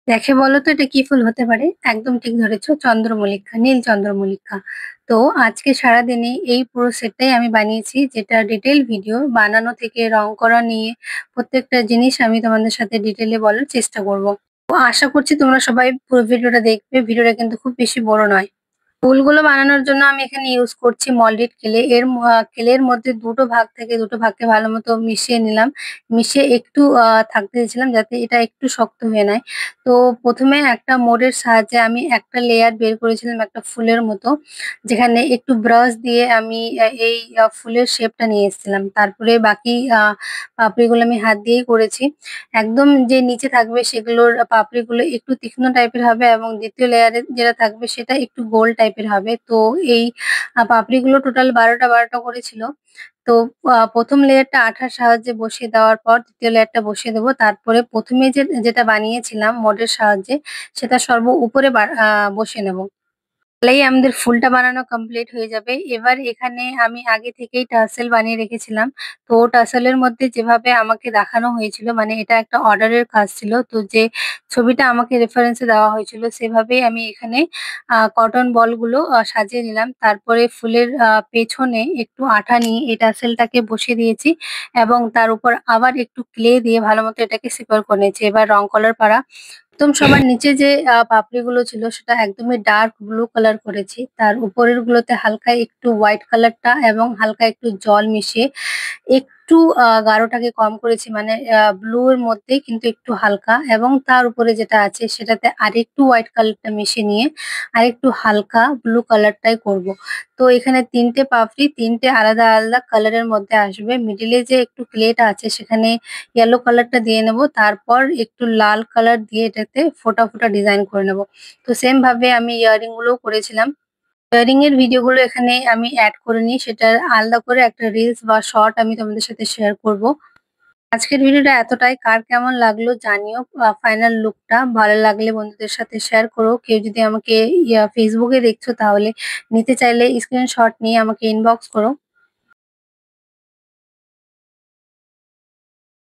দেখে বলো তো এটা কি ফুল হতে পারে? একদম ঠিক ধরেছো, চন্দ্রমল্লিকা, নীল চন্দ্রমল্লিকা। তো আজকে সারাদিনে এই পুরো সেটটাই আমি বানিয়েছি, যেটা ডিটেল ভিডিও বানানো থেকে রং করা নিয়ে প্রত্যেকটা জিনিস আমি তোমাদের সাথে ডিটেলে বলার চেষ্টা করব। তো আশা করছি তোমরা সবাই পুরো ভিডিওটা দেখবে। ভিডিওটা কিন্তু খুব বেশি বড় নয়। ফুলগুলো বানানোর জন্য আমি এখানে ইউজ করছি মল্ডেড ক্লে। ক্লের মধ্যে দুটো ভাগ থেকে দুটো ভাগকে ভালো মতো মিশিয়ে নিলাম। মিশিয়ে একটু থাকতে দিয়েছিলাম যাতে এটা একটু শক্ত হয়ে নেয়। তো প্রথমে একটা মোড়ের সাহায্যে আমি একটা লেয়ার বের করেছিলাম একটা ফুলের মতো, যেখানে একটু ব্রাশ দিয়ে আমি এই ফুলের শেপটা নিয়ে এসেছিলাম। তারপরে বাকি পাপড়িগুলো আমি হাত দিয়েই করেছি। একদম যে নিচে থাকবে সেগুলোর পাপড়িগুলো একটু তীক্ষ্ণ টাইপের হবে এবং দ্বিতীয় লেয়ারে যেটা থাকবে সেটা একটু গোল টাইপের হবে। তো এই পাপড়িগুলো টোটাল ১২টা করে ছিল। তো প্রথম লেয়ারটা আঠার সাহায্যে বসিয়ে দেওয়ার পর দ্বিতীয় লেয়ারটা বসিয়ে দেবো। তারপরে প্রথমে যেটা বানিয়েছিলাম মোডের সাহায্যে সেটা সর্ব উপরে বসিয়ে নেব। তাহলেই আমাদের ফুলটা বানানো কমপ্লিট হয়ে যাবে। এবার এখানে আমি আগে থেকেই টার্সেল বানিয়ে রেখেছিলাম। তো টার্সেলের মধ্যে যেভাবে আমাকে দেখানো হয়েছিল, মানে এটা একটা অর্ডারের কাজ ছিল, তো যে ছবিটা আমাকে রেফারেন্সে দেওয়া হয়েছিল সেভাবেই আমি এখানে কটন বলগুলো সাজিয়ে নিলাম। তারপরে ফুলের পেছনে একটু আঠা নিয়ে এই টার্সেলটাকে বসিয়ে দিয়েছি এবং তার উপর আবার একটু ক্লে দিয়ে ভালো মতো এটাকে সিকিউর করে নিয়েছি। এবার রং কলার পাড়া। একদম সবার নিচে যে পাপড়িগুলো ছিল সেটা একদমই ডার্ক ব্লু কালার করেছি। তার উপরের গুলোতে হালকা একটু হোয়াইট কালারটা এবং হালকা একটু জল মিশিয়ে একটু গাঢ়টাকে কম করেছি, মানে ব্লু এর মধ্যেই কিন্তু একটু হালকা, এবং তার উপরে যেটা আছে সেটাতে আরেকটু হোয়াইট কালারটা মিশিয়ে নিয়ে আরেকটু হালকা ব্লু কালারটাই করব। তো এখানে ৩টে পাপড়ি ৩টে আলাদা আলাদা কালারের মধ্যে আসবে। মিডিলে যে একটু ক্লেটা আছে সেখানে ইয়েলো কালারটা দিয়ে নেব। তারপর একটু লাল কালার দিয়ে এটাতে ফোঁটা ফোঁটা ডিজাইন করে নেব। তো সেম ভাবে আমি ইয়ারিং গুলোও করেছিলাম। ইয়ারিং এর ভিডিওগুলো এখানে আমি অ্যাড করিনি, সেটার আলাদা করে একটা রিলস বা শর্ট আমি তোমাদের সাথে শেয়ার করব। আজকের ভিডিওটা এতটাই। কার কেমন লাগলো জানিও। ফাইনাল লুকটা ভালো লাগলে বন্ধুদের সাথে শেয়ার করো। কেউ যদি আমাকে ফেসবুকে দেখছো তাহলে নিতে চাইলে স্ক্রিনশট নিয়ে আমাকে ইনবক্স করো।